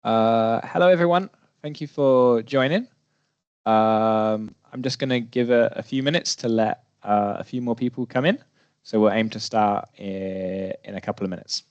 Hello, everyone. Thank you for joining. I'm just going to give a few minutes to let a few more people come in. So we'll aim to start in a couple of minutes.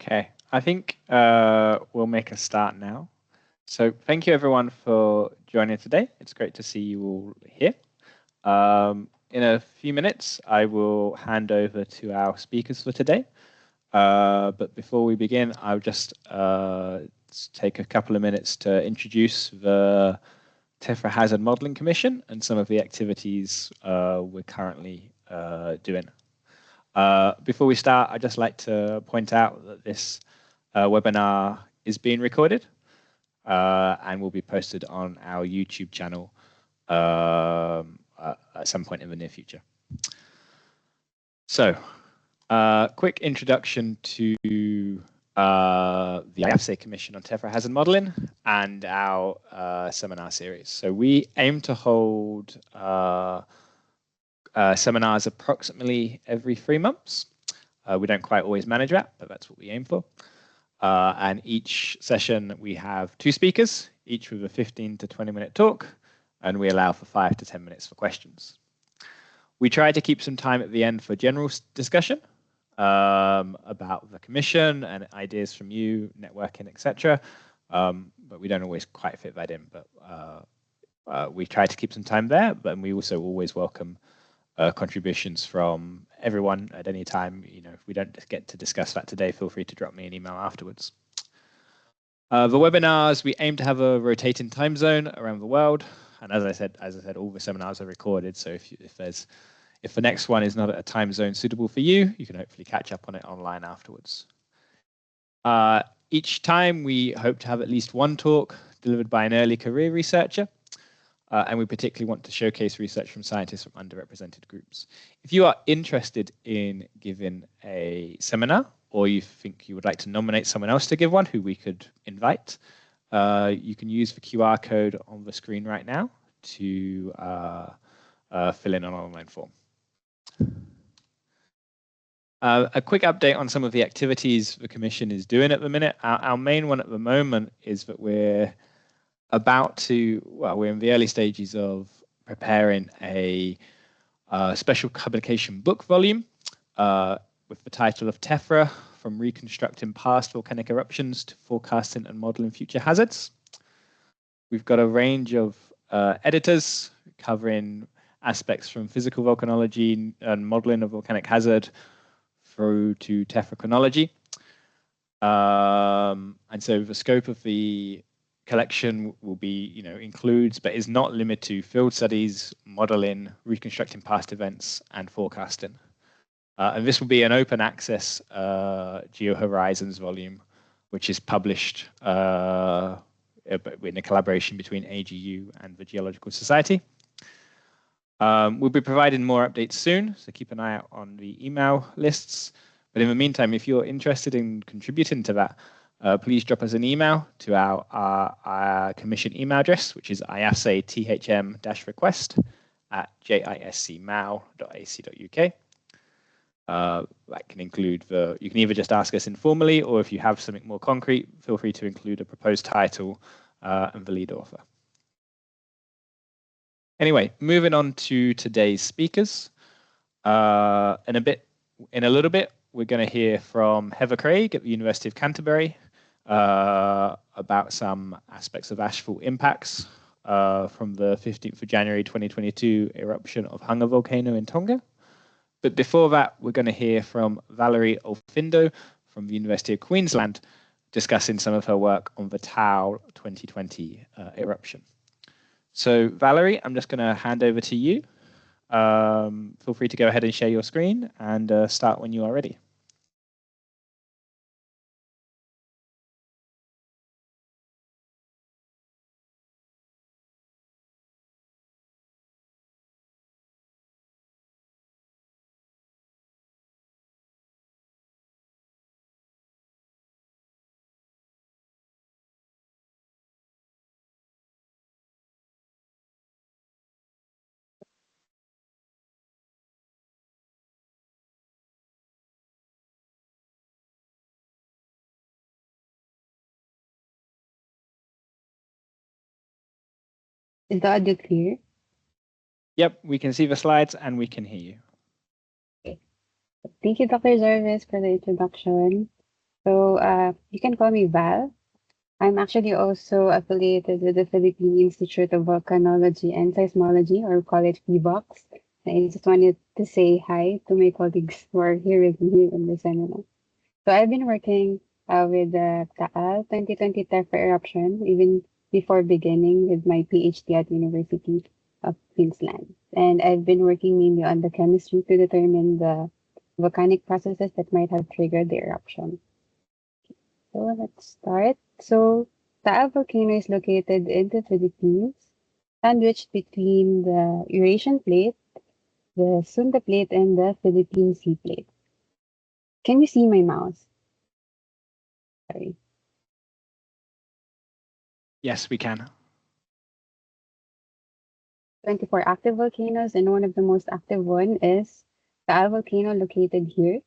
Okay, I think we'll make a start now. So thank you, everyone, for joining today. It's great to see you all here. In a few minutes, I will hand over to our speakers for today. But before we begin, I'll just take a couple of minutes to introduce the Tephra Hazard Modelling Commission and some of the activities we're currently doing. Before we start, I'd just like to point out that this webinar is being recorded and will be posted on our YouTube channel at some point in the near future. So, quick introduction to the IAVCEI Commission on Tephra Hazard Modelling and our seminar series. So we aim to hold seminars approximately every 3 months. We don't quite always manage that, but that's what we aim for. And each session we have 2 speakers, each with a 15 to 20-minute talk, and we allow for 5 to 10 minutes for questions. We try to keep some time at the end for general discussion about the commission and ideas from you, networking, etc. But we don't always quite fit that in. But we try to keep some time there. But we also always welcome contributions from everyone at any time. You know, if we don't get to discuss that today, feel free to drop me an email afterwards. The webinars, we aim to have a rotating time zone around the world. And as I said, all the seminars are recorded. So if the next one is not at a time zone suitable for you, you can hopefully catch up on it online afterwards. Each time we hope to have at least 1 talk delivered by an early career researcher. And we particularly want to showcase research from scientists from underrepresented groups. If you are interested in giving a seminar, or you think you would like to nominate someone else to give one who we could invite, you can use the QR code on the screen right now to fill in an online form. A quick update on some of the activities the Commission is doing at the minute. Our main one at the moment is that we're in the early stages of preparing a special publication book volume with the title of Tephra, From Reconstructing Past Volcanic Eruptions to Forecasting and Modeling Future Hazards. We've got a range of editors covering aspects from physical volcanology and modeling of volcanic hazard through to Tephra chronology. And so the scope of the collection will be, includes, but is not limited to field studies, modeling, reconstructing past events, and forecasting. And this will be an open access GeoHorizons volume, which is published in a collaboration between AGU and the Geological Society. We'll be providing more updates soon, so keep an eye out on the email lists. But in the meantime, if you're interested in contributing to that, please drop us an email to our commission email address, which is iavceithm-request@jiscmao.ac.uk. That can include you can either just ask us informally, or if you have something more concrete, feel free to include a proposed title and the lead author. Anyway, moving on to today's speakers. In a little bit, we're going to hear from Heather Craig at the University of Canterbury about some aspects of ashfall impacts from the 15th of January 2022 eruption of Hunga volcano in Tonga. But before that, we're going to hear from Valeria Olfindo from the University of Queensland, discussing some of her work on the Tau 2020 eruption. So Valerie, I'm just going to hand over to you. Feel free to go ahead and share your screen and start when you are ready. Is the audio clear? Yep, we can see the slides and we can hear you. Okay. Thank you, Dr. Jarvis, for the introduction. So you can call me Val. I'm actually also affiliated with the Philippine Institute of Volcanology and Seismology, or call it PHIVOX. I just wanted to say hi to my colleagues who are here with me in the seminar. So I've been working with the Taal 2020 Tephra eruption even before beginning with my PhD at University of Queensland. And I've been working mainly on the chemistry to determine the volcanic processes that might have triggered the eruption. So let's start. So Taal volcano is located in the Philippines, sandwiched between the Eurasian plate, the Sunda plate, and the Philippine Sea plate. Can you see my mouse? Sorry. Yes, we can. 24 active volcanoes, and one of the most active one is Taal volcano located here.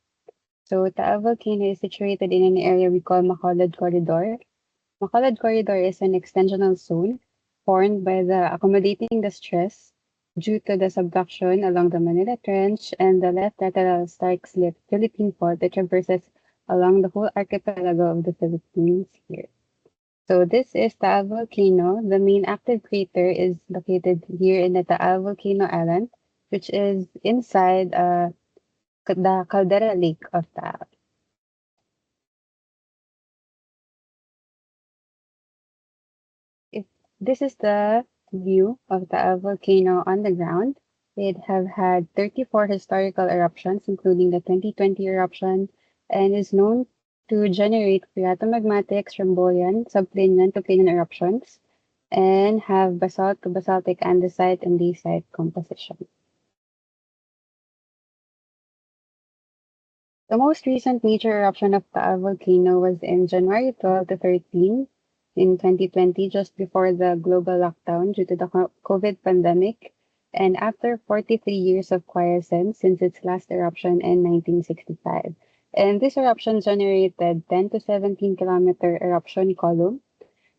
So Taal volcano is situated in an area we call Bacolod Corridor. Bacolod Corridor is an extensional zone formed by the accommodating the stress due to the subduction along the Manila Trench and the left lateral Stark Slip Philippine Fault that traverses along the whole archipelago of the Philippines here. So this is Taal volcano. The main active crater is located here in the Taal volcano island, which is inside the caldera lake of Taal. This is the view of Taal volcano on the ground. It have had 34 historical eruptions, including the 2020 eruption, and is known to generate phreatomagmatic, strombolian, subplinian to plinian eruptions, and have basalt to basaltic andesite and dacite composition. The most recent major eruption of Taal volcano was in January 12 to 13 in 2020, just before the global lockdown due to the COVID pandemic, and after 43 years of quiescence since its last eruption in 1965. And this eruption generated 10 to 17 kilometer eruption column.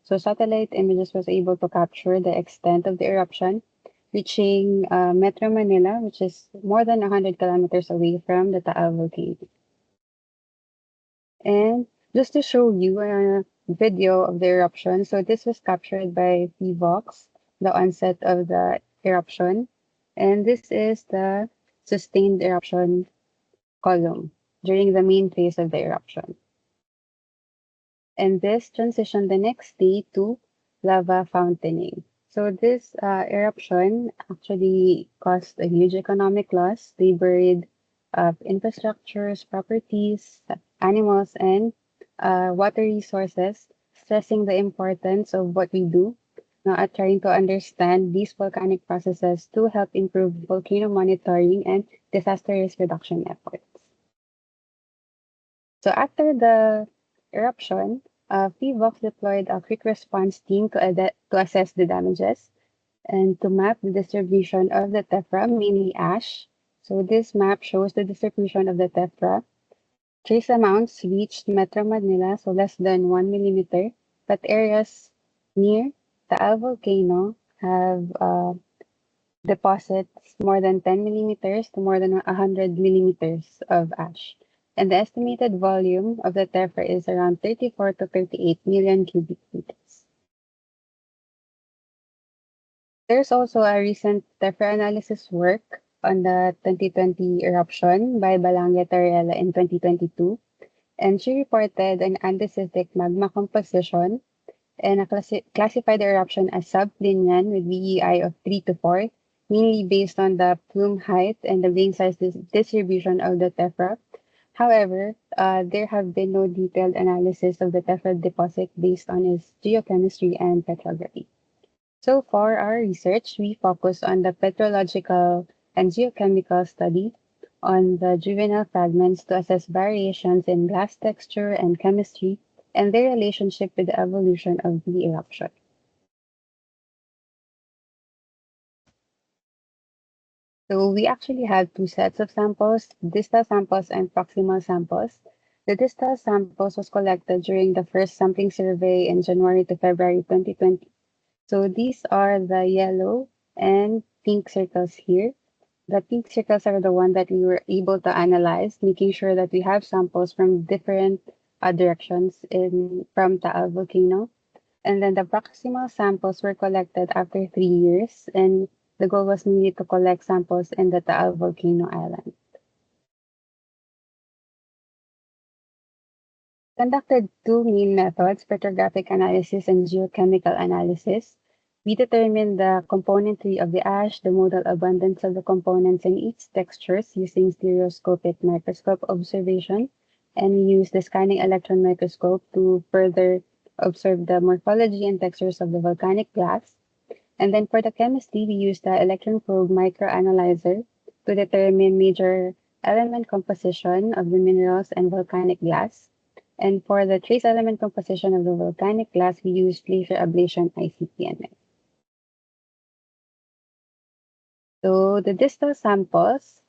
So satellite images was able to capture the extent of the eruption, reaching Metro Manila, which is more than 100 kilometers away from the Taal volcano. And just to show you a video of the eruption, so this was captured by PHIVOX, the onset of the eruption, and this is the sustained eruption column during the main phase of the eruption. And this transitioned the next day to lava fountaining. So this eruption actually caused a huge economic loss. They buried infrastructures, properties, animals, and water resources, stressing the importance of what we do at trying to understand these volcanic processes to help improve volcano monitoring and disaster risk reduction efforts. So after the eruption, PHIVOX deployed a quick response team to assess the damages and to map the distribution of the tephra, mainly ash, So this map shows the distribution of the tephra. Trace amounts reached Metro Manila, so less than 1 millimeter, but areas near the volcano have deposits more than 10 millimeters to more than 100 millimeters of ash. And the estimated volume of the tephra is around 34 to 38 million cubic meters. There's also a recent tephra analysis work on the 2020 eruption by Balanga Tarela in 2022, and she reported an andesitic magma composition and classified the eruption as subplinian with VEI of 3 to 4, mainly based on the plume height and the grain size distribution of the tephra. However, there have been no detailed analysis of the tephra deposit based on its geochemistry and petrography. So for our research, we focus on the petrological and geochemical study on the juvenile fragments to assess variations in glass texture and chemistry and their relationship with the evolution of the eruption. So we actually had two sets of samples, distal samples and proximal samples. The distal samples was collected during the first sampling survey in January to February 2020. So these are the yellow and pink circles here. The pink circles are the one that we were able to analyze, making sure that we have samples from different directions from Taal volcano. And then the proximal samples were collected after 3 years, and the goal was mainly to collect samples in the Taal volcano island. Conducted two main methods, petrographic analysis and geochemical analysis. We determined the componentry of the ash, the modal abundance of the components in each textures using stereoscopic microscope observation, and we used the scanning electron microscope to further observe the morphology and textures of the volcanic glass. And then for the chemistry, we used the electron probe microanalyzer to determine major element composition of the minerals and volcanic glass. And for the trace element composition of the volcanic glass, we used laser ablation ICP-MS. So the distal samples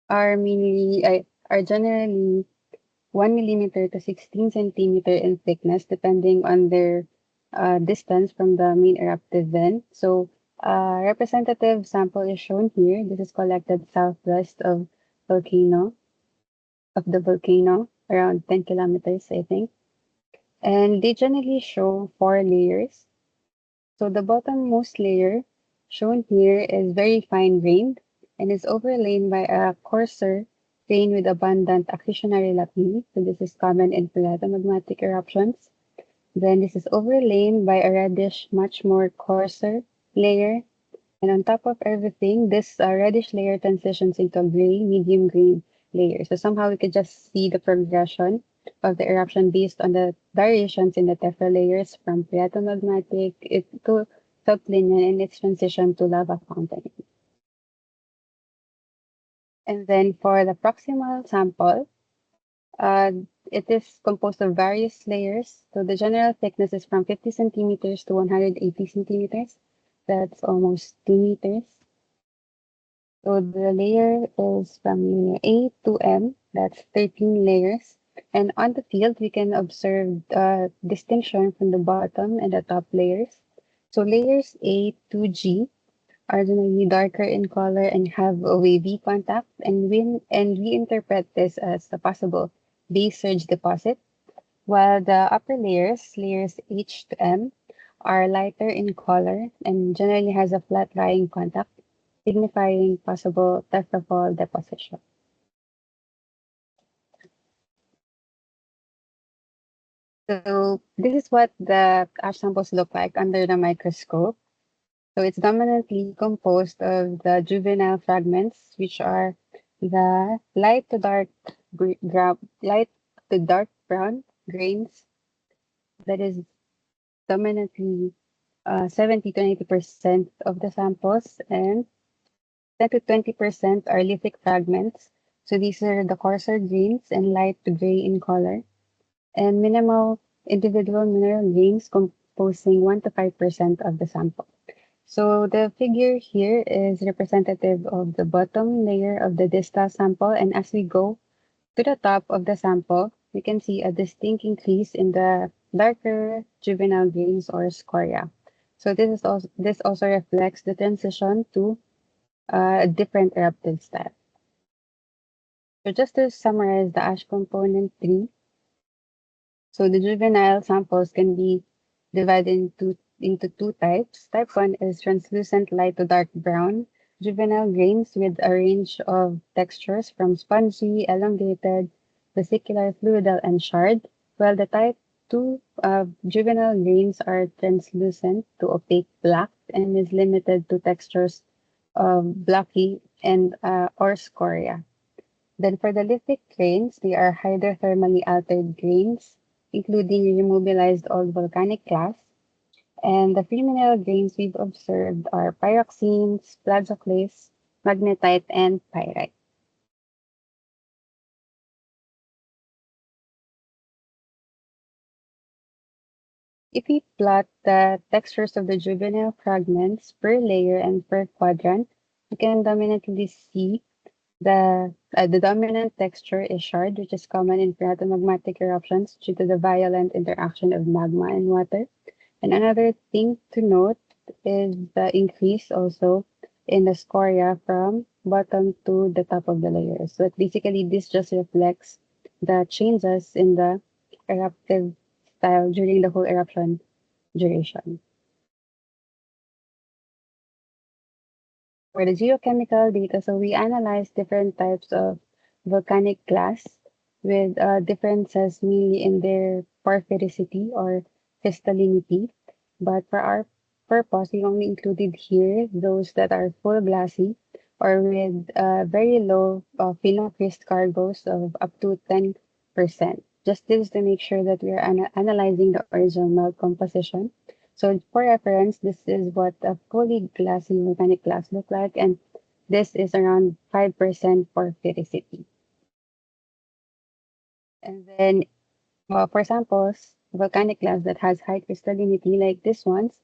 are generally 1 millimeter to 16 centimeter in thickness, depending on their distance from the main eruptive vent. So a representative sample is shown here. This is collected southwest of the volcano, around 10 kilometers, I think. And they generally show 4 layers. So the bottommost layer shown here is very fine grained and is overlain by a coarser grain with abundant accretionary lapilli. So this is common in phreatomagmatic eruptions. Then this is overlain by a reddish, much more coarser layer. And on top of everything, this reddish layer transitions into a gray, medium green layer. So somehow we could just see the progression of the eruption based on the variations in the tephra layers from phreatomagmatic to subplinian in its transition to lava fountain. And then for the proximal sample, it is composed of various layers. So the general thickness is from 50 centimeters to 180 centimeters. That's almost 2 meters. So the layer is from layer A to M. That's 13 layers. And on the field, we can observe distinction from the bottom and the top layers. So layers A to G are generally darker in color and have a wavy contact. And we interpret this as a possible base surge deposit, while the upper layers H to M, are lighter in color and generally has a flat lying contact, signifying possible tephra fall deposition. So this is what the ash samples look like under the microscope. So it's dominantly composed of the juvenile fragments, which are the light to dark brown grains that is dominantly 70 to 90% of the samples, and 10 to 20% are lithic fragments. So these are the coarser grains and light to gray in color, and minimal individual mineral grains composing 1 to 5% of the sample. So the figure here is representative of the bottom layer of the distal sample, and as we go to the top of the sample, we can see a distinct increase in the darker juvenile grains or scoria. So this also reflects the transition to a different eruptive style. So just to summarize the ash component 3, so the juvenile samples can be divided into two types. Type 1 is translucent light to dark brown juvenile grains with a range of textures from spongy, elongated, vesicular, fluidal, and shard, while the type 2 juvenile grains are translucent to opaque black and is limited to textures of blocky and or scoria. Then for the lithic grains, they are hydrothermally altered grains, including remobilized old volcanic glass. And the free mineral grains we've observed are pyroxenes, plagioclase, magnetite, and pyrite. If we plot the textures of the juvenile fragments per layer and per quadrant, we can dominantly see the dominant texture is shard, which is common in phreatomagmatic eruptions due to the violent interaction of magma and water. And another thing to note is the increase also in the scoria from bottom to the top of the layers. So basically, this just reflects the changes in the eruptive style during the whole eruption duration. For the geochemical data, so we analyzed different types of volcanic glass with differences mainly in their porphyricity or crystallinity. But for our purpose, we only included here those that are full glassy or with very low phenocryst cargos of up to 10%. Just this to make sure that we are analyzing the original melt composition. So for reference, this is what a fully glassy volcanic glass look like, and this is around 5% porphyricity. And then for samples, volcanic glass that has high crystallinity like this one's,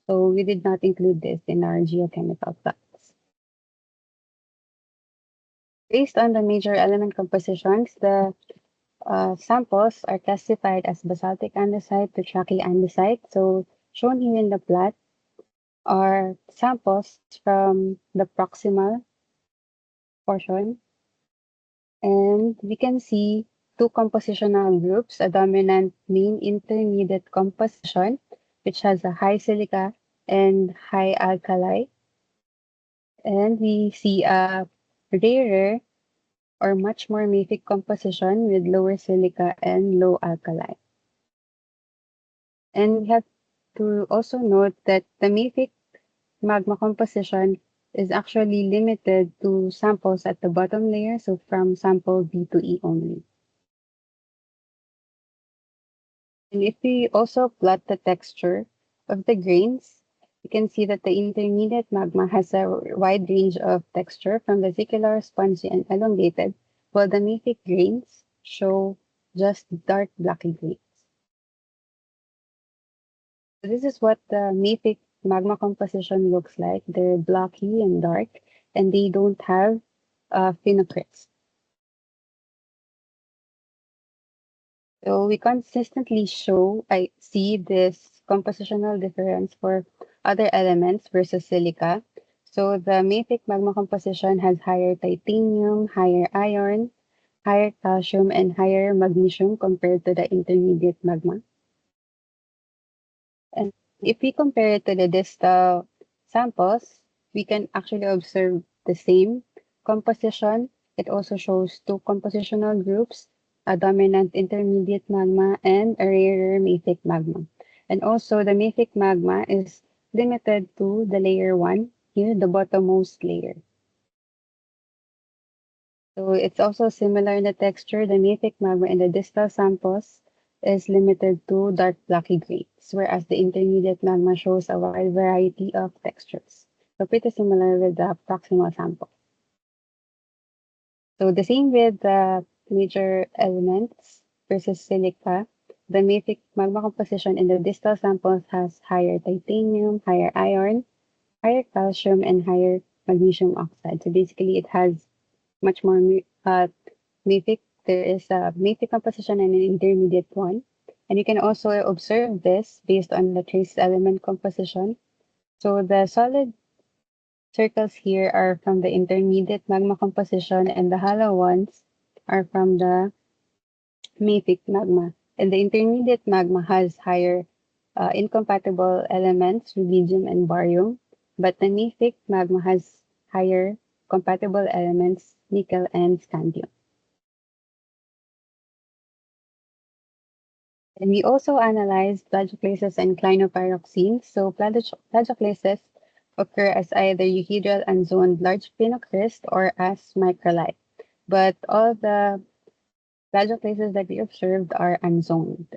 so we did not include this in our geochemical plots. Based on the major element compositions, the samples are classified as basaltic andesite to trachy andesite. So shown here in the plot are samples from the proximal portion. And we can see two compositional groups, a dominant mean intermediate composition, which has a high silica and high alkali. And we see a rarer or much more mafic composition with lower silica and low alkali. And we have to also note that the mafic magma composition is actually limited to samples at the bottom layer, so from sample B to E only. And if we also plot the texture of the grains, you can see that the intermediate magma has a wide range of texture from vesicular, spongy, and elongated, while the mafic grains show just dark blacky grains. So this is what the mafic magma composition looks like. They're blocky and dark, and they don't have phenocryst. So we consistently see this compositional difference for other elements versus silica. So the mafic magma composition has higher titanium, higher iron, higher calcium, and higher magnesium compared to the intermediate magma. And if we compare it to the distal samples, we can actually observe the same composition. It also shows two compositional groups, a dominant intermediate magma and a rarer mafic magma. And also the mafic magma is limited to the layer 1, here the bottommost layer. So it's also similar in the texture. The mafic magma in the distal samples is limited to dark blacky grains, whereas the intermediate magma shows a wide variety of textures. So pretty similar with the proximal sample. So the same with the major elements versus silica. The mafic magma composition in the distal samples has higher titanium, higher iron, higher calcium and higher magnesium oxide. So basically, it has much more mafic. There is a mafic composition and an intermediate one. And you can also observe this based on the trace element composition. So the solid circles here are from the intermediate magma composition, and the hollow ones are from the mafic magma. And the intermediate magma has higher incompatible elements, rubidium and barium, but the mafic magma has higher compatible elements, nickel and scandium. And we also analyzed plagioclases and clinopyroxenes. So plagioclases occur as either euhedral unzoned large phenocryst or as microlite. But all the plagioclases that we observed are unzoned.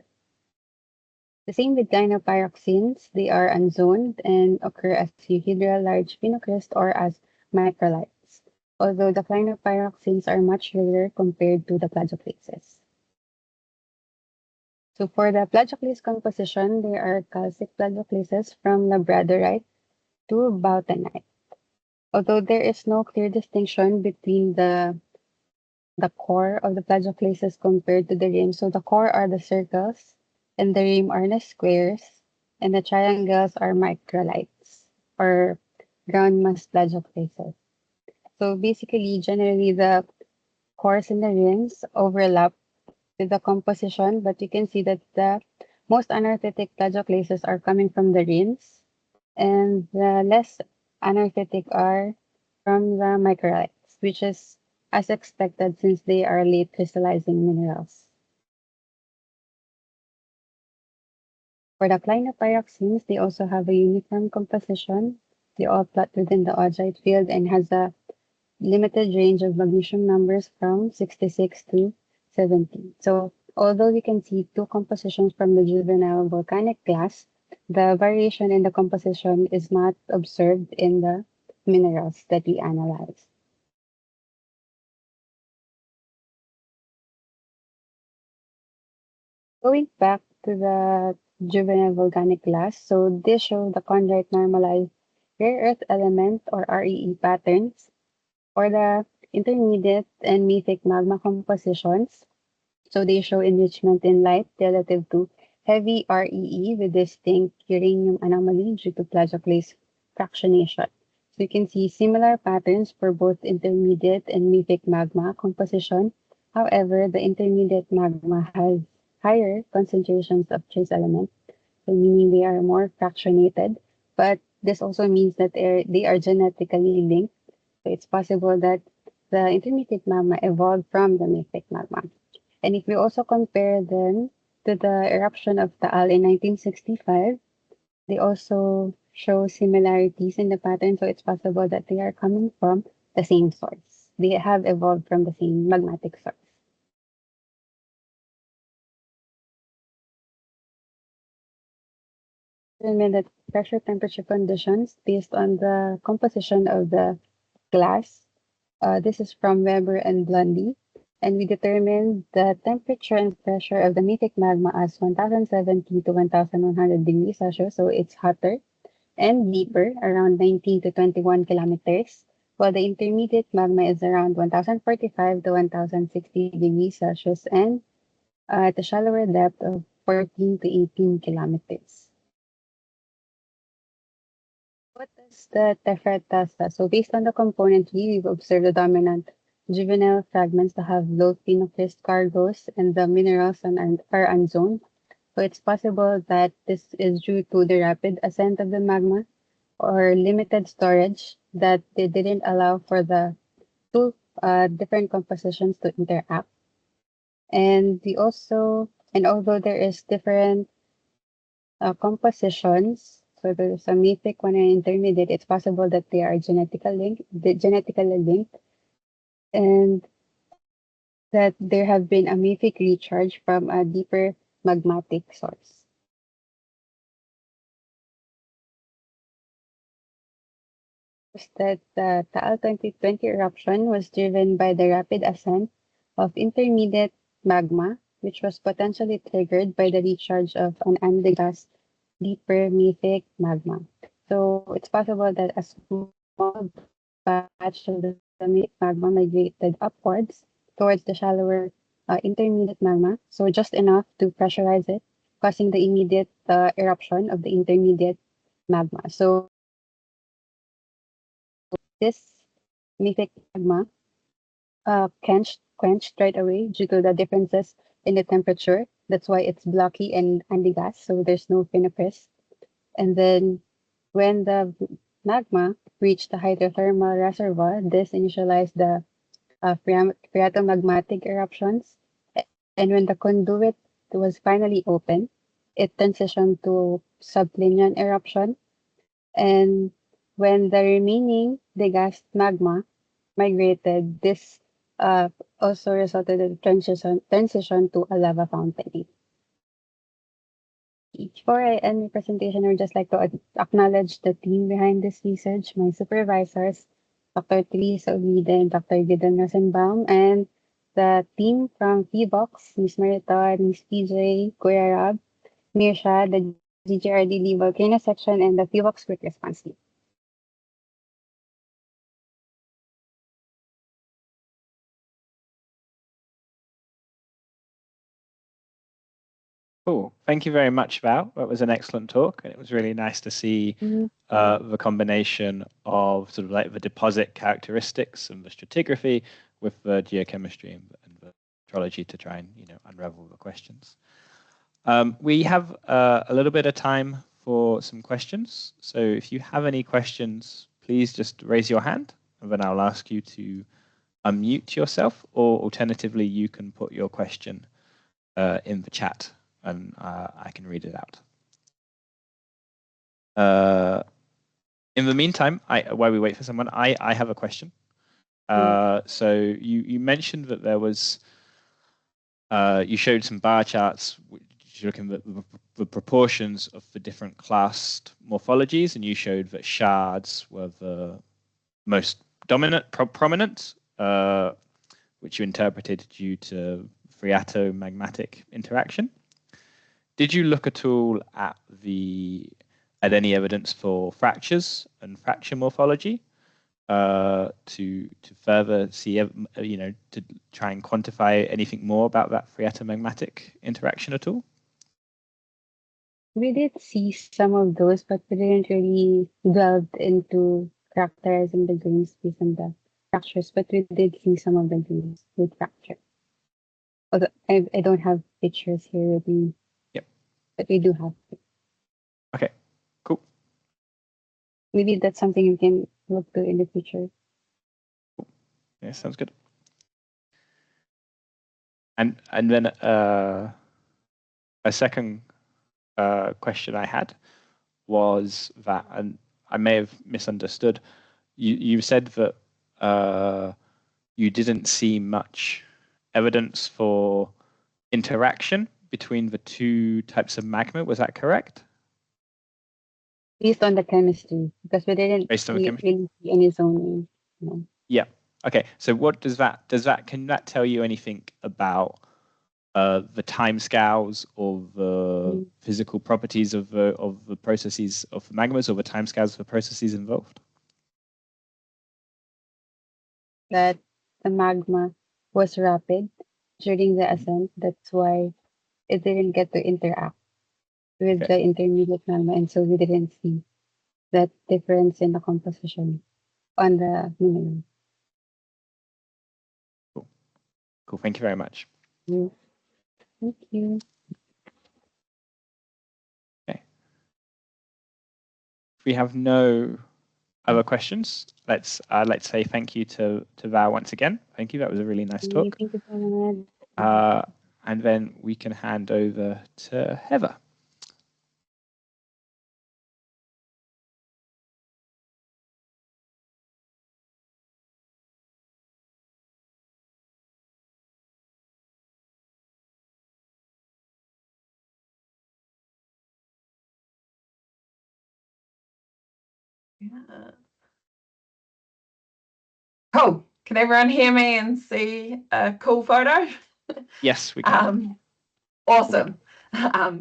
The same with clinopyroxenes, they are unzoned and occur as euhedral large phenocryst or as microlites, although the clinopyroxenes are much rarer compared to the plagioclases. So for the plagioclase composition, there are calcic plagioclases from labradorite to bautanite. Although there is no clear distinction between the core of the plagioclases compared to the rim. So the core are the circles, and the rim are the squares, and the triangles are microlites or ground mass plagioclases. So basically, generally the cores and the rims overlap with the composition, but you can see that the most anorthitic plagioclases are coming from the rims, and the less anorthitic are from the microlites, which is as expected since they are late crystallizing minerals. For the clinopyroxenes, they also have a uniform composition. They all plot within the augite field and has a limited range of magnesium numbers from 66 to 17. So although we can see two compositions from the juvenile volcanic class, the variation in the composition is not observed in the minerals that we analyze. Going back to the juvenile volcanic class, so this shows the chondrite normalized rare earth element or REE patterns or the intermediate and mafic magma compositions. So they show enrichment in light relative to heavy REE with distinct uranium anomaly due to plagioclase fractionation. So you can see similar patterns for both intermediate and mafic magma composition. However, the intermediate magma has higher concentrations of trace elements, so meaning they are more fractionated. But this also means that they are genetically linked. So it's possible that the intermediate magma evolved from the mafic magma. And if we also compare them to the eruption of Taal in 1965, they also show similarities in the pattern. So it's possible that they are coming from the same source. They have evolved from the same magmatic source. Determine the pressure temperature conditions based on the composition of the glass. This is from Weber and Blondie. And we determined the temperature and pressure of the mafic magma as 1070 to 1100 degrees Celsius, so it's hotter, and deeper, around 19 to 21 kilometers, while the intermediate magma is around 1045 to 1060 degrees Celsius, and at a shallower depth of 14 to 18 kilometers. What does the Tephra tell us? So based on the component we've observed the dominant juvenile fragments that have low phenocryst cargoes and the minerals are unzoned. So it's possible that this is due to the rapid ascent of the magma or limited storage that they didn't allow for the two different compositions to interact. And although there is different compositions, so there's a mafic one and intermediate, it's possible that they are genetically linked, and that there have been a mafic recharge from a deeper magmatic source. That the Taal 2020 eruption was driven by the rapid ascent of intermediate magma, which was potentially triggered by the recharge of an undegassed deeper mafic magma. So it's possible that a small batch of the magma migrated upwards towards the shallower intermediate magma, so just enough to pressurize it, causing the immediate eruption of the intermediate magma. So this mythic magma quenched right away due to the differences in the temperature. That's why it's blocky and andigas, so there's no finipris. And then when the magma reached the hydrothermal reservoir, this initialized the phreatomagmatic eruptions. And when the conduit was finally open, it transitioned to subplinian eruption. And when the remaining degassed magma migrated, this also resulted in transition to a lava fountain. Before I end my presentation, I would just like to acknowledge the team behind this research, my supervisors, Dr. Theresa Ovide and Dr. Gideon Rosenbaum, and the team from VBOX, Ms. Mariton, Ms. PJ, Kuya Rob, Mirsha, the GGRDD Volcano section, and the VBOX Quick Response team. Cool. Thank you very much, Val. That was an excellent talk, and it was really nice to see the combination of sort of like the deposit characteristics and the stratigraphy with the geochemistry and the metrology to try and unravel the questions. We have a little bit of time for some questions. So if you have any questions, please just raise your hand, and then I'll ask you to unmute yourself, or alternatively, you can put your question in the chat, and I can read it out. In the meantime, while we wait for someone, I have a question. So you mentioned that there was, you showed some bar charts which looking at the proportions of the different classed morphologies, and you showed that shards were the most dominant, prominent, which you interpreted due to phreatomagmatic interaction. Did you look at all at any evidence for fractures and fracture morphology to further see, to try and quantify anything more about that phreatomagmatic interaction at all? We did see some of those, but we didn't really delve into characterizing the grains based on the fractures, but we did see some of the grains with fracture. Although I don't have pictures here with me. Yep. But we do have it. Okay, cool. Maybe that's something you can look to in the future. Cool. Yeah, sounds good. And then a second question I had was that, and I may have misunderstood, you said that you didn't see much evidence for interaction between the two types of magma. Was that correct? Based on the chemistry, because we didn't really see any zoning. No. Yeah. Okay. So what does that can that tell you anything about the timescales or the physical properties of the processes of the magmas, or the timescales of the processes involved? That the magma was rapid during the ascent. That's why it didn't get to interact with the intermediate magma, and so we didn't see that difference in the composition on the mineral. Cool. Thank you very much. Thank you. Okay. If we have no other questions, let's say thank you to Val once again. Thank you. That was a really nice talk. Thank you so much. And then we can hand over to Heather. Yeah. Cool. Can everyone hear me and see a cool photo? Yes, we can. Awesome.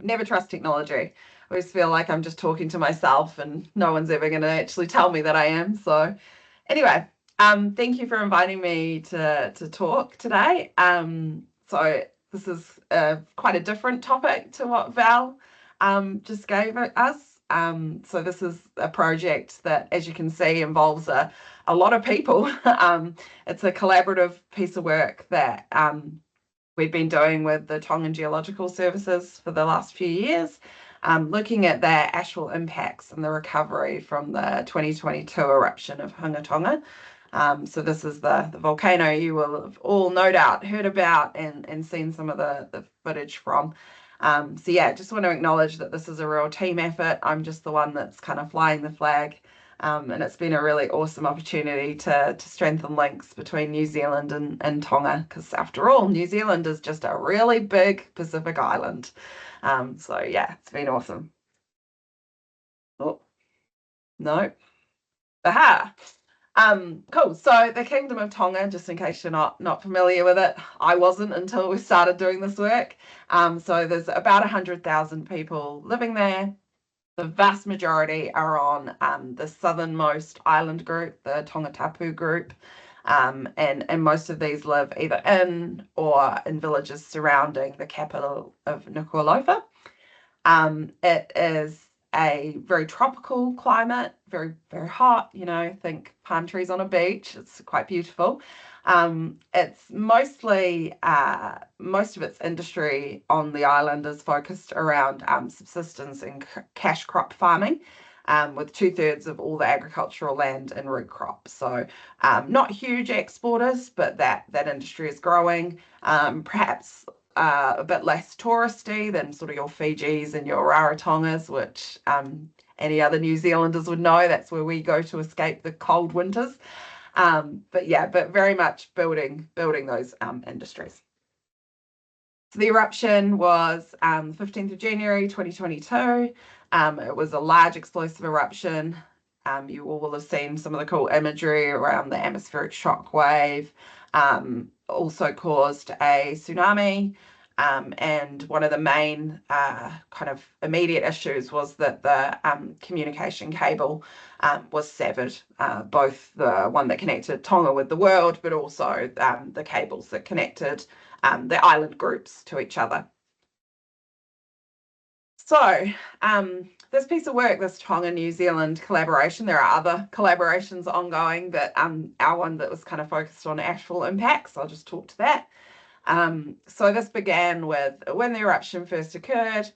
Never trust technology. always feel like I'm just talking to myself and no one's ever going to actually tell me that I am. So anyway, thank you for inviting me to talk today. So this is quite a different topic to what Val just gave us. So this is a project that, as you can see, involves a lot of people. It's a collaborative piece of work that we've been doing with the Tongan Geological Services for the last few years, looking at their ashfall impacts and the recovery from the 2022 eruption of Hunga Tonga. So this is the volcano you will have all no doubt heard about and seen some of the footage from. So yeah, just want to acknowledge that this is a real team effort. I'm just the one that's kind of flying the flag. And it's been a really awesome opportunity to strengthen links between New Zealand and Tonga, because after all, New Zealand is just a really big Pacific island. So yeah, it's been awesome. Oh, no. Aha. Cool. So the Kingdom of Tonga, just in case you're not familiar with it, I wasn't until we started doing this work. So there's about 100,000 people living there. The vast majority are on the southernmost island group, the Tongatapu group, and most of these live either in or in villages surrounding the capital of Nuku'alofa. It is a very tropical climate, very, very hot, think palm trees on a beach. It's quite beautiful. It's mostly, most of its industry on the island is focused around subsistence and cash crop farming, with 2/3 of all the agricultural land in root crops. So not huge exporters, but that industry is growing. Perhaps a bit less touristy than sort of your Fijis and your Rarotongas, which any other New Zealanders would know. That's where we go to escape the cold winters. But very much building those industries. So the eruption was 15th of January 2022. It was a large explosive eruption. You all will have seen some of the cool imagery around the atmospheric shock wave. Also caused a tsunami. And one of the main kind of immediate issues was that the communication cable was severed, both the one that connected Tonga with the world, but also the cables that connected the island groups to each other. So this piece of work, this Tonga-New Zealand collaboration, there are other collaborations ongoing, but our one that was kind of focused on ashfall impacts, I'll just talk to that. So this began with when the eruption first occurred.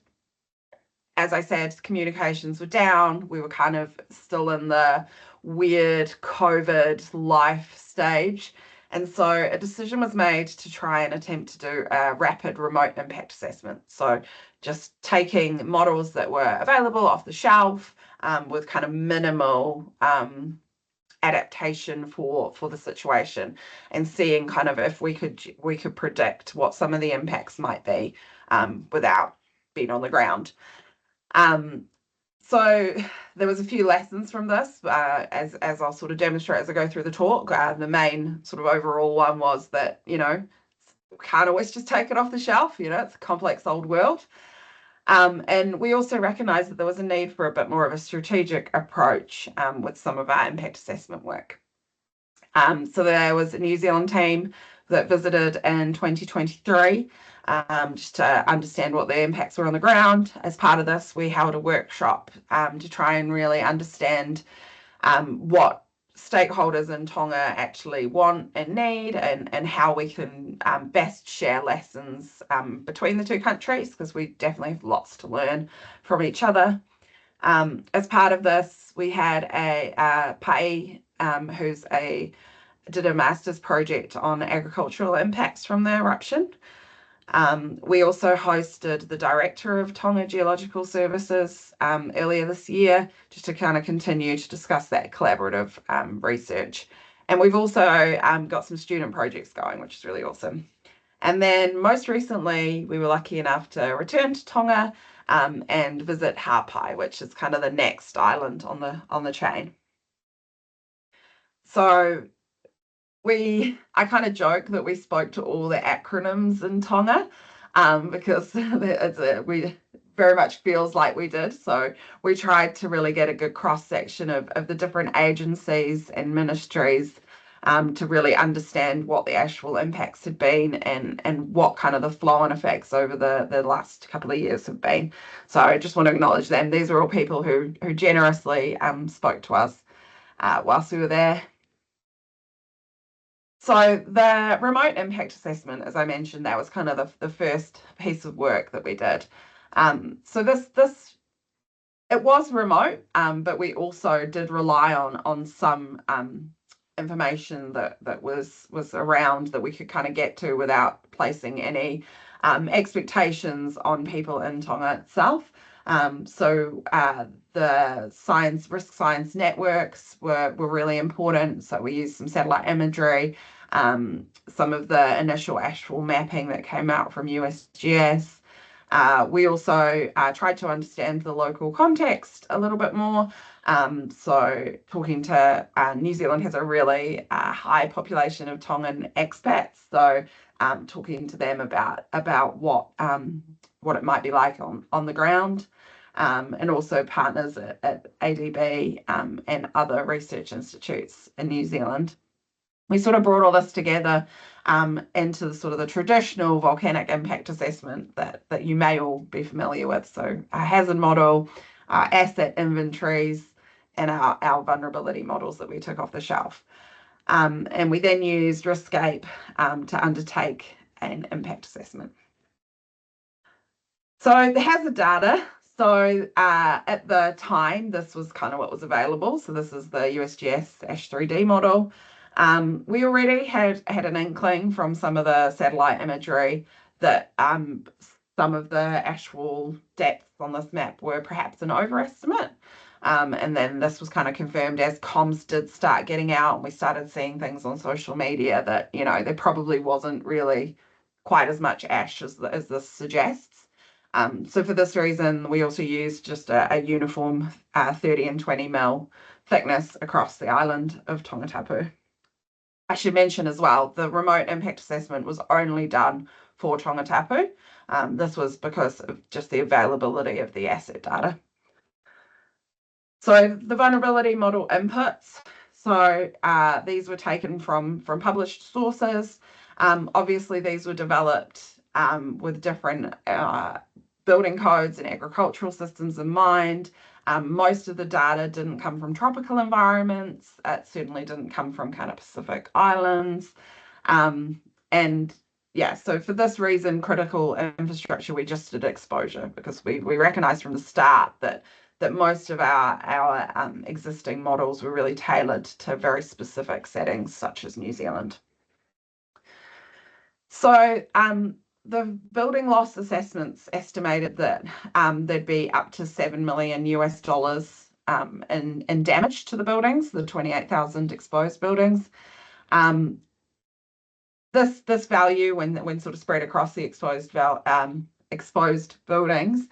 As I said, communications were down. We were kind of still in the weird COVID life stage. And so a decision was made to try and attempt to do a rapid remote impact assessment. So just taking models that were available off the shelf with kind of minimal adaptation for the situation, and seeing kind of if we could predict what some of the impacts might be without being on the ground. So there was a few lessons from this, as I'll sort of demonstrate as I go through the talk. The main sort of overall one was that, can't always just take it off the shelf, it's a complex old world. And we also recognised that there was a need for a bit more of a strategic approach with some of our impact assessment work. So there was a New Zealand team that visited in 2023 just to understand what the impacts were on the ground. As part of this, we held a workshop to try and really understand what stakeholders in Tonga actually want and need, and how we can best share lessons between the two countries, because we definitely have lots to learn from each other. As part of this, we had a pai who's did a master's project on agricultural impacts from the eruption. We also hosted the director of Tonga Geological Services earlier this year, just to kind of continue to discuss that collaborative research. And we've also got some student projects going, which is really awesome. And then most recently, we were lucky enough to return to Tonga and visit Ha'apai, which is kind of the next island on the chain. So I kind of joke that we spoke to all the acronyms in Tonga because very much feels like we did. So we tried to really get a good cross-section of the different agencies and ministries to really understand what the ashfall impacts had been and what kind of the flow-on effects over the last couple of years have been. So I just want to acknowledge them. These are all people who generously spoke to us whilst we were there. So the remote impact assessment, as I mentioned, that was kind of the first piece of work that we did. So this it was remote, but we also did rely on some information that was around that we could kind of get to without placing any expectations on people in Tonga itself. So the risk science networks were really important. So we used some satellite imagery, some of the initial ashfall mapping that came out from USGS. We also tried to understand the local context a little bit more. So talking to New Zealand has a really high population of Tongan expats. So talking to them about what it might be like on the ground, and also partners at ADB and other research institutes in New Zealand. We sort of brought all this together into the sort of the traditional volcanic impact assessment that you may all be familiar with. So a hazard model, our asset inventories, and our vulnerability models that we took off the shelf. And we then used Riskscape to undertake an impact assessment. So the hazard data, so at the time, this was kind of what was available. So this is the USGS ASH3D model. We already had an inkling from some of the satellite imagery that some of the ashfall depths on this map were perhaps an overestimate. And then this was kind of confirmed as comms did start getting out and we started seeing things on social media that, you know, there probably wasn't really quite as much ash as this suggests. So for this reason, we also used just a uniform 30 and 20 mil thickness across the island of Tongatapu. I should mention as well, the remote impact assessment was only done for Tongatapu. This was because of just the availability of the asset data. So the vulnerability model inputs. So these were taken from published sources. Obviously, these were developed with different building codes and agricultural systems in mind. Most of the data didn't come from tropical environments. It certainly didn't come from kind of Pacific islands. And yeah, so for this reason, critical infrastructure, we just did exposure because we recognized from the start that most of our existing models were really tailored to very specific settings, such as New Zealand. So the building loss assessments estimated that there'd be up to $7 million in damage to the buildings, the 28,000 exposed buildings. This value, when sort of spread across the exposed buildings,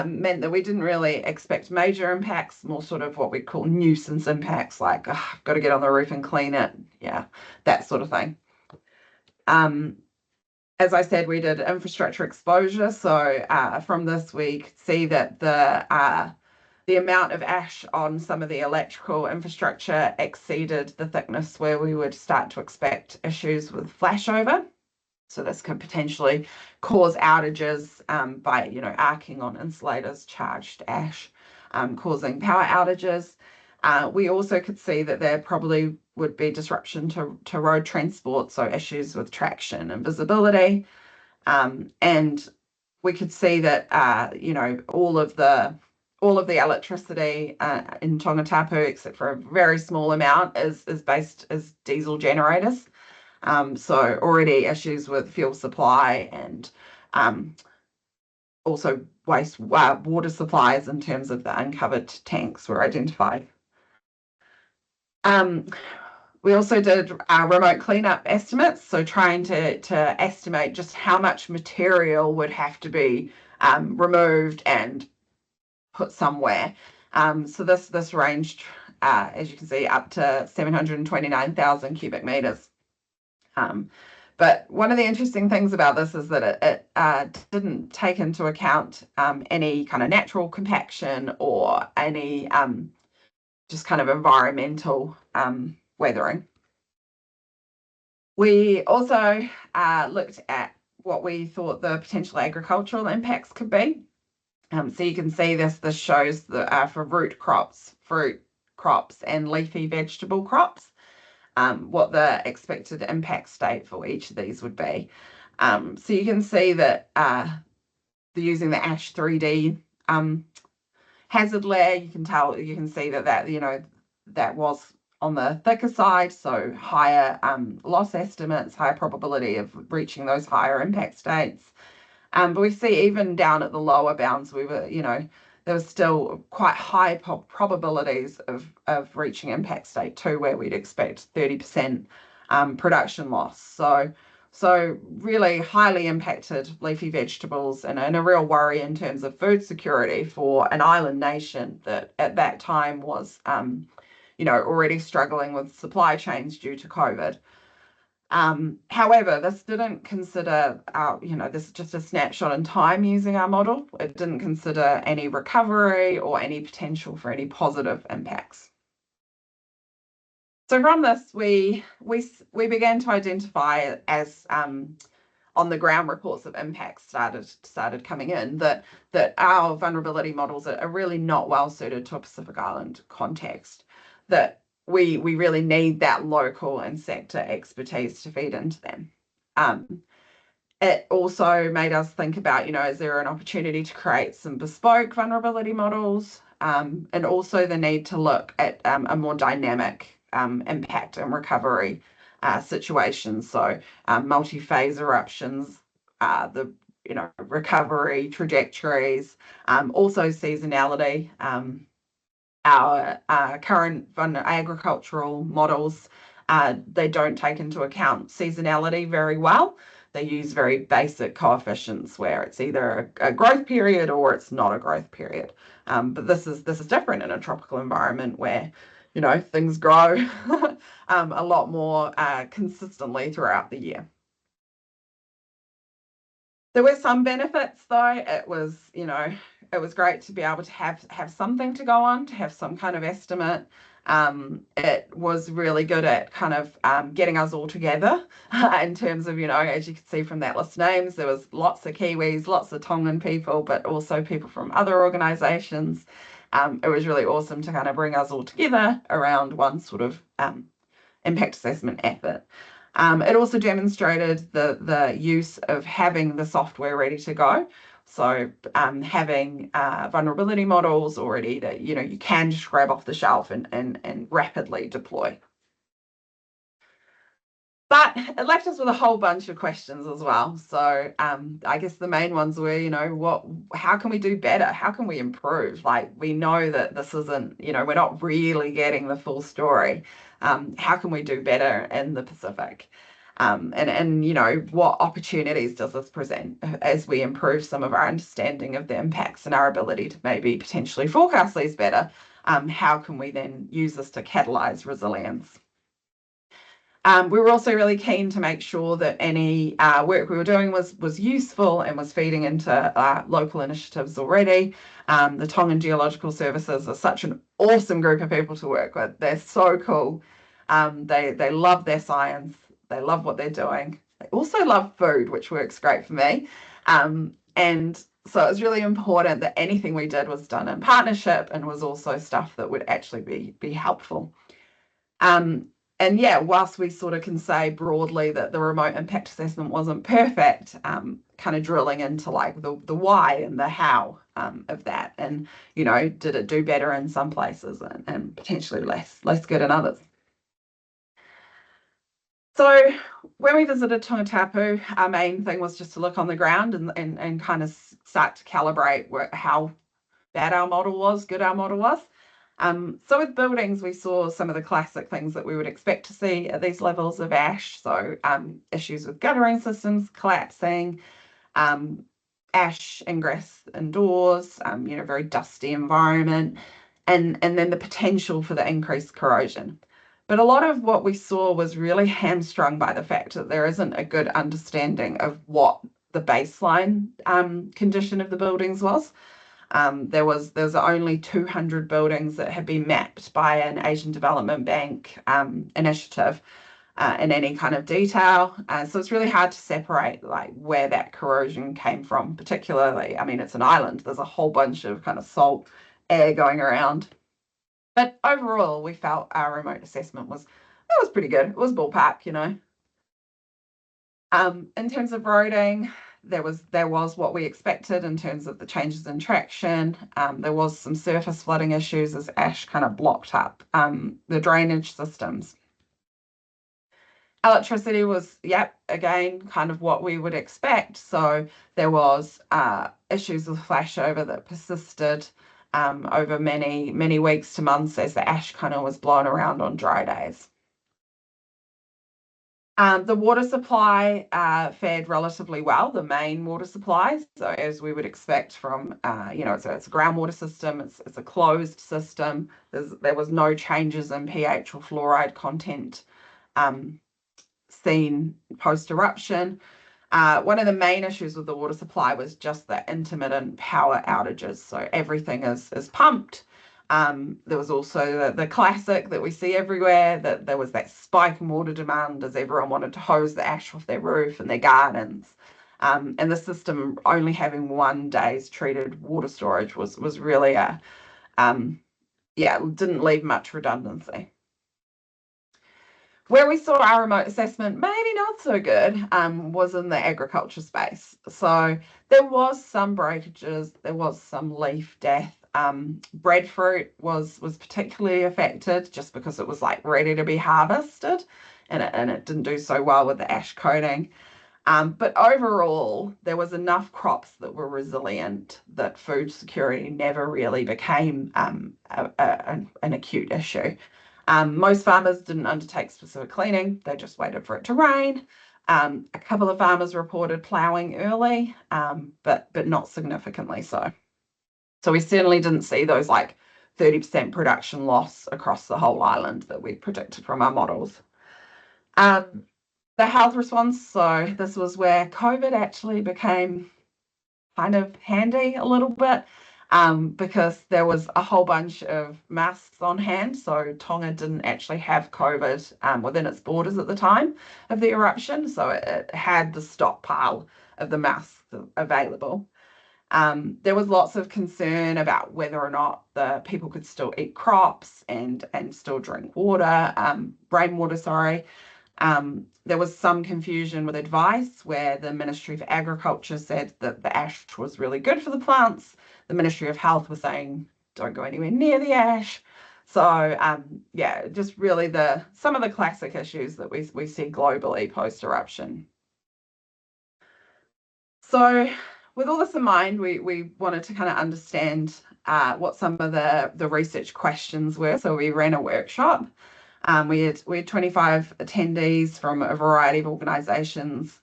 meant that we didn't really expect major impacts, more sort of what we call nuisance impacts, like I've got to get on the roof and clean it, yeah, that sort of thing. As I said, we did infrastructure exposure. So from this, we could see that the amount of ash on some of the electrical infrastructure exceeded the thickness where we would start to expect issues with flashover. So this could potentially cause outages by, you know, arcing on insulators, charged ash, causing power outages. We also could see that there probably would be disruption to road transport, so issues with traction and visibility. And we could see that, you know, all of the electricity in Tongatapu, except for a very small amount, is based as diesel generators. So already issues with fuel supply and also water supplies in terms of the uncovered tanks were identified. We also did remote cleanup estimates, so trying to estimate just how much material would have to be removed and put somewhere. So this ranged, as you can see, up to 729,000 cubic meters. But one of the interesting things about this is that it didn't take into account any kind of natural compaction or any just kind of environmental weathering. We also looked at what we thought the potential agricultural impacts could be. So you can see this shows the for root crops, fruit crops, and leafy vegetable crops, what the expected impact state for each of these would be. So you can see that using the ASH 3D hazard layer, you can see that that was on the thicker side, so higher loss estimates, higher probability of reaching those higher impact states. But we see even down at the lower bounds, we were, there was still quite high probabilities of reaching impact state 2, where we'd expect 30% production loss. So really highly impacted leafy vegetables, and a real worry in terms of food security for an island nation that at that time was, already struggling with supply chains due to COVID. However, this didn't consider this is just a snapshot in time using our model. It didn't consider any recovery or any potential for any positive impacts. So from this, we began to identify as on the ground reports of impacts started coming in that our vulnerability models are really not well suited to a Pacific Island context. That we really need that local and sector expertise to feed into them. It also made us think about, is there an opportunity to create some bespoke vulnerability models, and also the need to look at a more dynamic impact and recovery situations. So multi-phase eruptions, the recovery trajectories, also seasonality. Our current agricultural models, they don't take into account seasonality very well. They use very basic coefficients where it's either a growth period or it's not a growth period. But this is different in a tropical environment where things grow a lot more consistently throughout the year. There were some benefits, though. It was great to be able to have something to go on, to have some kind of estimate. It was really good at kind of getting us all together in terms of, as you can see from that list of names, there was lots of Kiwis, lots of Tongan people, but also people from other organisations. It was really awesome to kind of bring us all together around one sort of impact assessment effort. It also demonstrated the use of having the software ready to go. So having vulnerability models already that you can just grab off the shelf and rapidly deploy. But it left us with a whole bunch of questions as well. So I guess the main ones were, how can we do better? How can we improve? Like, we know that this isn't, we're not really getting the full story. How can we do better in the Pacific? And what opportunities does this present as we improve some of our understanding of the impacts and our ability to maybe potentially forecast these better? How can we then use this to catalyze resilience? We were also really keen to make sure that any work we were doing was useful and was feeding into local initiatives already. The Tongan Geological Services are such an awesome group of people to work with. They're so cool. They love their science. They love what they're doing. They also love food, which works great for me. And so it's really important that anything we did was done in partnership and was also stuff that would actually be helpful. And yeah, whilst we sort of can say broadly that the remote impact assessment wasn't perfect, kind of drilling into like the why and the how of that, and did it do better in some places and potentially less good in others. So when we visited Tongatapu, our main thing was just to look on the ground and kind of start to calibrate how bad our model was, good our model was. So with buildings, we saw some of the classic things that we would expect to see at these levels of ash. So issues with guttering systems collapsing, ash ingress indoors, very dusty environment, and then the potential for the increased corrosion. But a lot of what we saw was really hamstrung by the fact that there isn't a good understanding of what the baseline condition of the buildings was. There's only 200 buildings that had been mapped by an Asian Development Bank initiative in any kind of detail. So it's really hard to separate like where that corrosion came from, particularly, I mean, it's an island. There's a whole bunch of kind of salt air going around. But overall, we felt our remote assessment was pretty good. It was ballpark, you know. In terms of roading, there was what we expected in terms of the changes in traction. There was some surface flooding issues as ash kind of blocked up the drainage systems. Electricity was, again, kind of what we would expect. So there was issues with flashover that persisted over many weeks to months as the ash kind of was blown around on dry days. The water supply fared relatively well, the main water supply. So as we would expect from, it's a groundwater system, it's a closed system. There was no changes in pH or fluoride content seen post-eruption. One of the main issues with the water supply was just the intermittent power outages. So everything is pumped. There was also the classic that we see everywhere, that there was that spike in water demand as everyone wanted to hose the ash off their roof and their gardens. And the system only having 1 day's treated water storage was really didn't leave much redundancy. Where we saw our remote assessment maybe not so good was in the agriculture space. So there was some breakages, there was some leaf death. Breadfruit was particularly affected just because it was like ready to be harvested, and it didn't do so well with the ash coating. But overall, there was enough crops that were resilient that food security never really became an acute issue. Most farmers didn't undertake specific cleaning. They just waited for it to rain. A couple of farmers reported ploughing early, but not significantly so. So we certainly didn't see those like 30% production loss across the whole island that we predicted from our models. The health response, so this was where COVID actually became kind of handy a little bit. Because there was a whole bunch of masks on hand. So Tonga didn't actually have COVID within its borders at the time of the eruption. So it had the stockpile of the masks available. There was lots of concern about whether or not the people could still eat crops and still drink water, rainwater, sorry. There was some confusion with advice where the Ministry for Agriculture said that the ash was really good for the plants. The Ministry of Health was saying, don't go anywhere near the ash. So, just really some of the classic issues that we see globally post-eruption. So with all this in mind, we wanted to kind of understand what some of the research questions were. So we ran a workshop. We had 25 attendees from a variety of organisations.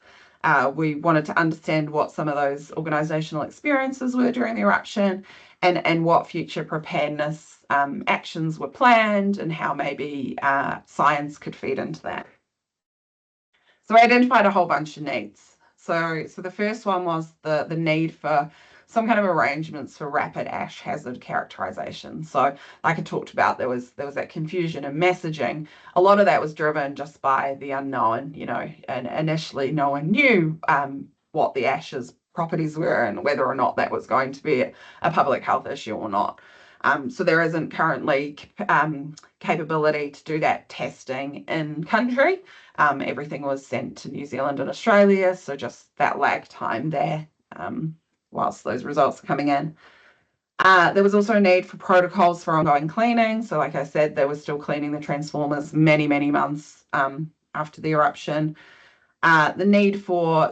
We wanted to understand what some of those organisational experiences were during the eruption and what future preparedness actions were planned and how maybe science could feed into that. So we identified a whole bunch of needs. So the first one was the need for some kind of arrangements for rapid ash hazard characterization. So like I talked about, there was that confusion in messaging. A lot of that was driven just by the unknown, and initially no one knew what the ash's properties were and whether or not that was going to be a public health issue or not. So there isn't currently capability to do that testing in country. Everything was sent to New Zealand and Australia, so just that lag time there whilst those results are coming in. There was also a need for protocols for ongoing cleaning. So like I said, they were still cleaning the transformers many months after the eruption. The need for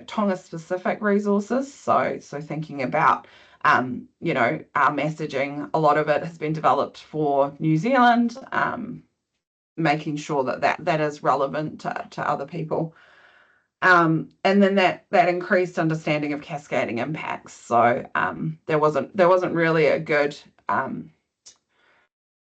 Tonga-specific resources. So thinking about, our messaging, a lot of it has been developed for New Zealand, making sure that is relevant to other people. And then that increased understanding of cascading impacts. So there wasn't really a good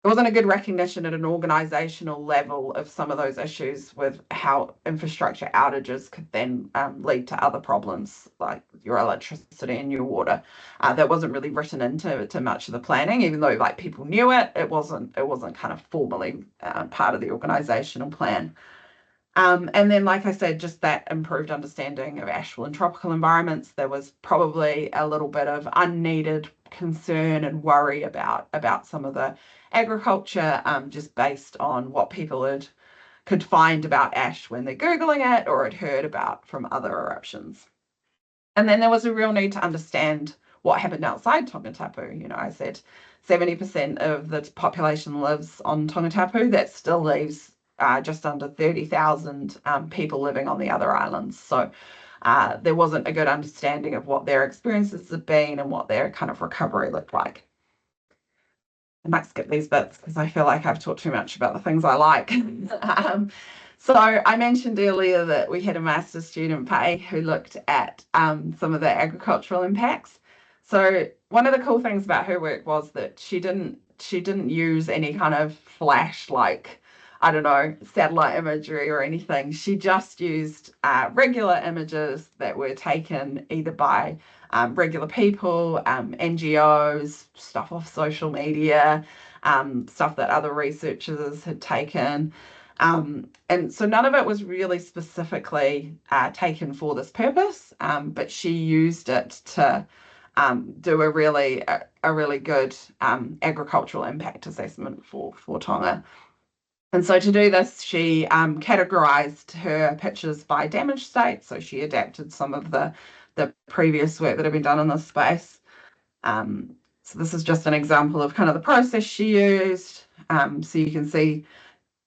there wasn't a good recognition at an organizational level of some of those issues with how infrastructure outages could then lead to other problems like your electricity and your water. That wasn't really written into much of the planning, even though like people knew it. It wasn't kind of formally part of the organizational plan. And then, like I said, just that improved understanding of ashfall and tropical environments. There was probably a little bit of unneeded concern and worry about some of the agriculture, just based on what people could find about ash when they're Googling it or had heard about from other eruptions. And then there was a real need to understand what happened outside Tongatapu. You know, I said 70% of the population lives on Tongatapu. That still leaves just under 30,000 people living on the other islands. So there wasn't a good understanding of what their experiences had been and what their kind of recovery looked like. I might skip these bits because I feel like I've talked too much about the things I like. So I mentioned earlier that we had a master's student, Pei, who looked at some of the agricultural impacts. So one of the cool things about her work was that she didn't use any kind of flash, like, I don't know, satellite imagery or anything. She just used regular images that were taken either by regular people, NGOs, stuff off social media, stuff that other researchers had taken. And so none of it was really specifically taken for this purpose, but she used it to do a really good agricultural impact assessment for Tonga. And so to do this, she categorized her pictures by damage state. So she adapted some of the previous work that had been done in this space. So this is just an example of kind of the process she used. So you can see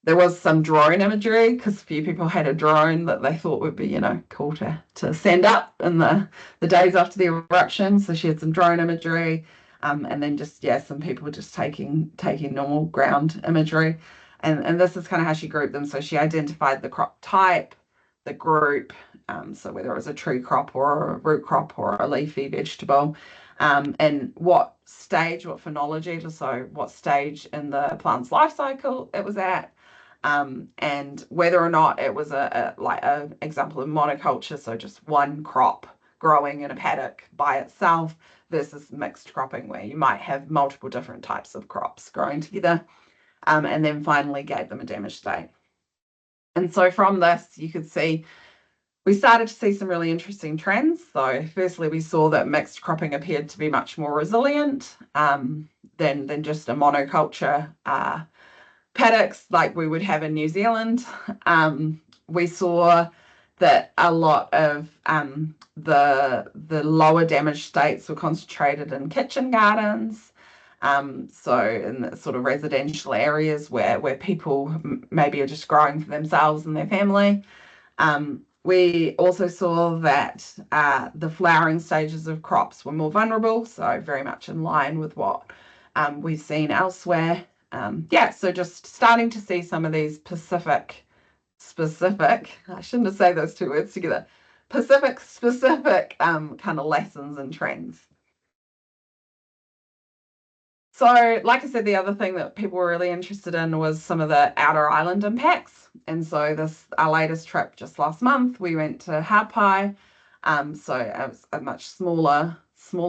there was some drone imagery because a few people had a drone that they thought would be, you know, cool to send up in the days after the eruption. So she had some drone imagery, and then just, yeah, some people just taking normal ground imagery. And this is kind of how she grouped them. So she identified the crop type, the group, so whether it was a tree crop or a root crop or a leafy vegetable, and what stage, what phenology, so what stage in the plant's life cycle it was at, and whether or not it was like an example of monoculture, so just one crop growing in a paddock by itself versus mixed cropping, where you might have multiple different types of crops growing together, and then finally gave them a damage state. And so from this, you could see we started to see some really interesting trends. So firstly, we saw that mixed cropping appeared to be much more resilient than just a monoculture paddocks like we would have in New Zealand. We saw that a lot of the lower damage states were concentrated in kitchen gardens. So in the sort of residential areas where people maybe are just growing for themselves and their family. We also saw that the flowering stages of crops were more vulnerable, so very much in line with what we've seen elsewhere. So just starting to see some of these specific, I shouldn't have said those two words together, specific kind of lessons and trends. So, like I said, the other thing that people were really interested in was some of the outer island impacts. And so our latest trip just last month, we went to Ha'apai. So it was a much smaller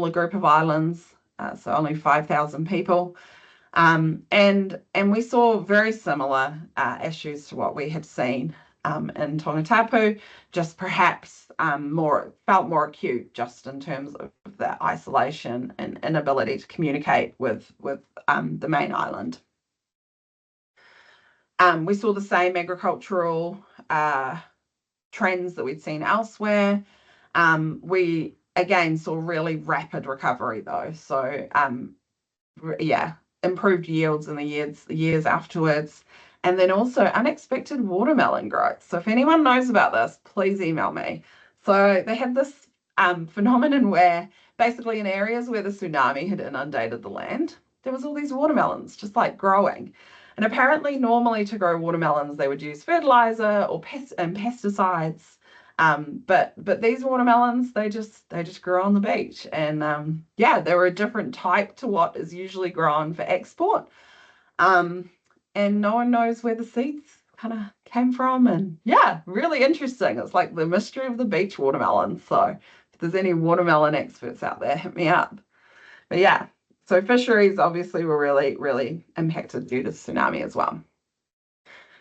group of islands, so only 5,000 people. And we saw very similar issues to what we had seen in Tongatapu, just perhaps felt more acute, just in terms of the isolation and inability to communicate with the main island. We saw the same agricultural trends that we'd seen elsewhere. We again saw really rapid recovery though, so improved yields in the years afterwards. And then also unexpected watermelon growth. So if anyone knows about this, please email me. So they had this phenomenon where basically in areas where the tsunami had inundated the land, there was all these watermelons just like growing. And apparently normally to grow watermelons, they would use fertilizer or pesticides. But these watermelons, they just grew on the beach. And they were a different type to what is usually grown for export. And no one knows where the seeds kind of came from. And yeah, really interesting. It's like the mystery of the beach watermelon. So if there's any watermelon experts out there, hit me up. But yeah, so fisheries obviously were really, really impacted due to tsunami as well.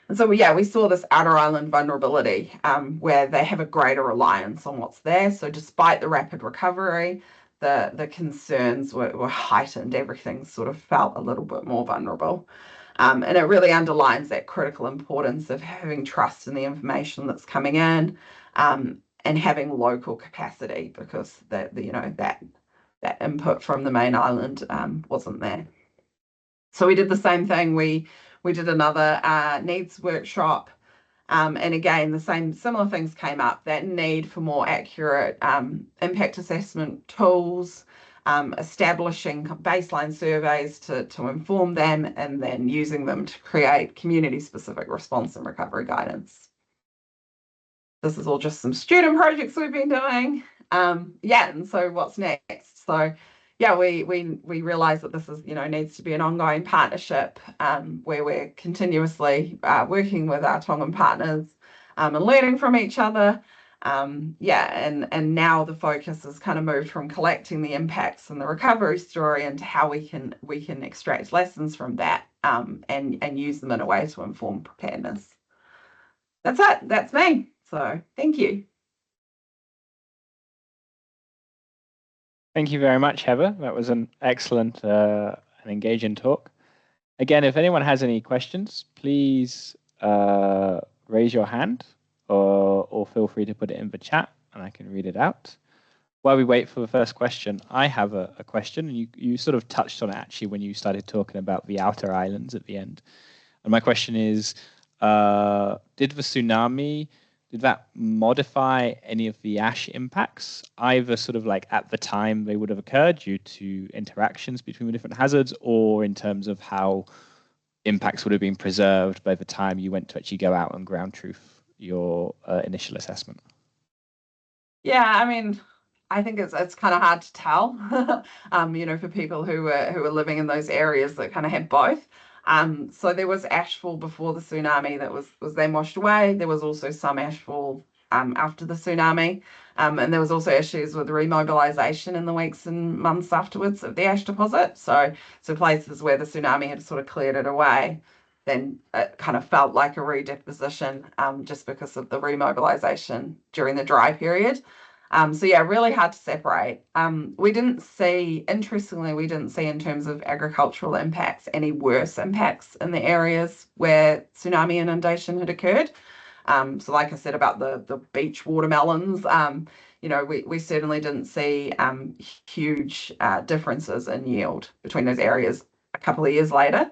And so, yeah, we saw this outer island vulnerability where they have a greater reliance on what's there. So despite the rapid recovery, the concerns were heightened. Everything sort of felt a little bit more vulnerable. And it really underlines that critical importance of having trust in the information that's coming in and having local capacity, because that input from the main island wasn't there. So we did the same thing. We did another needs workshop, and again the similar things came up. That need for more accurate impact assessment tools, establishing baseline surveys to inform them, and then using them to create community-specific response and recovery guidance. This is all just some student projects we've been doing. And so what's next? So yeah, we realize that this is, needs to be an ongoing partnership where we're continuously working with our Tongan partners and learning from each other. And now the focus has kind of moved from collecting the impacts and the recovery story into how we can extract lessons from that and use them in a way to inform preparedness. That's it. That's me. So thank you. Thank you very much, Heather. That was an excellent and engaging talk. Again, if anyone has any questions, please raise your hand or feel free to put it in the chat and I can read it out. While we wait for the first question, I have a question. And you sort of touched on it actually when you started talking about the outer islands at the end. And my question is, did the tsunami, did that modify any of the ash impacts, either sort of like at the time they would have occurred due to interactions between the different hazards, or in terms of how impacts would have been preserved by the time you went to actually go out and ground truth your initial assessment? Yeah, I mean, I think it's kind of hard to tell, for people who are living in those areas that kind of have both. So there was ashfall before the tsunami that was then washed away. There was also some ashfall after the tsunami. And there was also issues with remobilization in the weeks and months afterwards of the ash deposit. So places where the tsunami had sort of cleared it away, then it kind of felt like a redeposition just because of the remobilization during the dry period. So yeah, really hard to separate. Interestingly, we didn't see in terms of agricultural impacts any worse impacts in the areas where tsunami inundation had occurred. So like I said about the beach watermelons, we certainly didn't see huge differences in yield between those areas a couple of years later.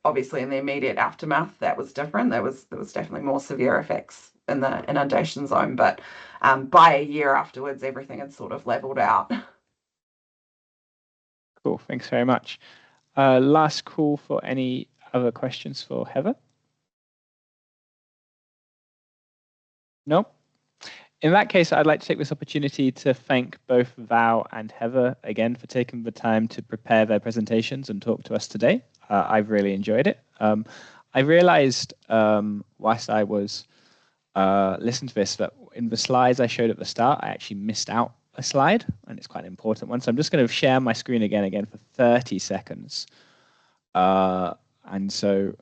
Obviously in the immediate aftermath, that was different. There was definitely more severe effects in the inundation zone, but by a year afterwards, everything had sort of leveled out. Cool, thanks very much. Last call for any other questions for Heather? No? In that case, I'd like to take this opportunity to thank both Val and Heather again for taking the time to prepare their presentations and talk to us today. I've really enjoyed it. I realized whilst I was listening to this that in the slides I showed at the start, I actually missed out a slide, and it's quite an important one. So I'm just going to share my screen again for 30 seconds. And so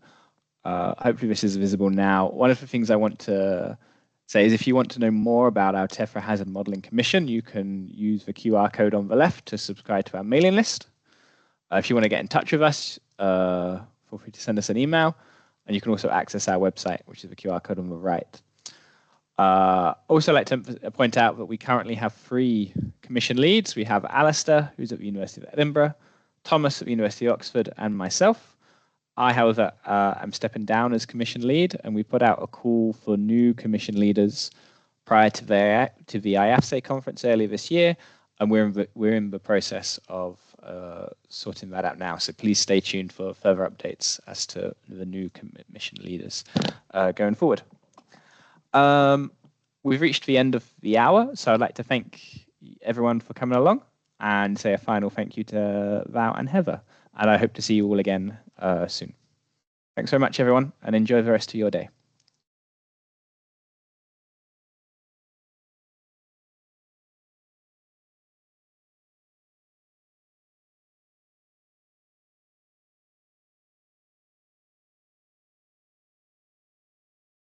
hopefully this is visible now. One of the things I want to say is if you want to know more about our Tephra Hazard Modelling Commission, you can use the QR code on the left to subscribe to our mailing list. If you want to get in touch with us, feel free to send us an email, and you can also access our website, which is the QR code on the right. Also like to point out that we currently have 3 commission leads. We have Alistair, who's at the University of Edinburgh, Thomas at the University of Oxford, and myself. I, however, am stepping down as commission lead, and we put out a call for new commission leaders prior to the IAVCEI conference earlier this year, and we're in the process of sorting that out now. So please stay tuned for further updates as to the new commission leaders going forward. We've reached the end of the hour, so I'd like to thank everyone for coming along and say a final thank you to Val and Heather. And I hope to see you all again soon. Thanks very much, everyone, and enjoy the rest of your day.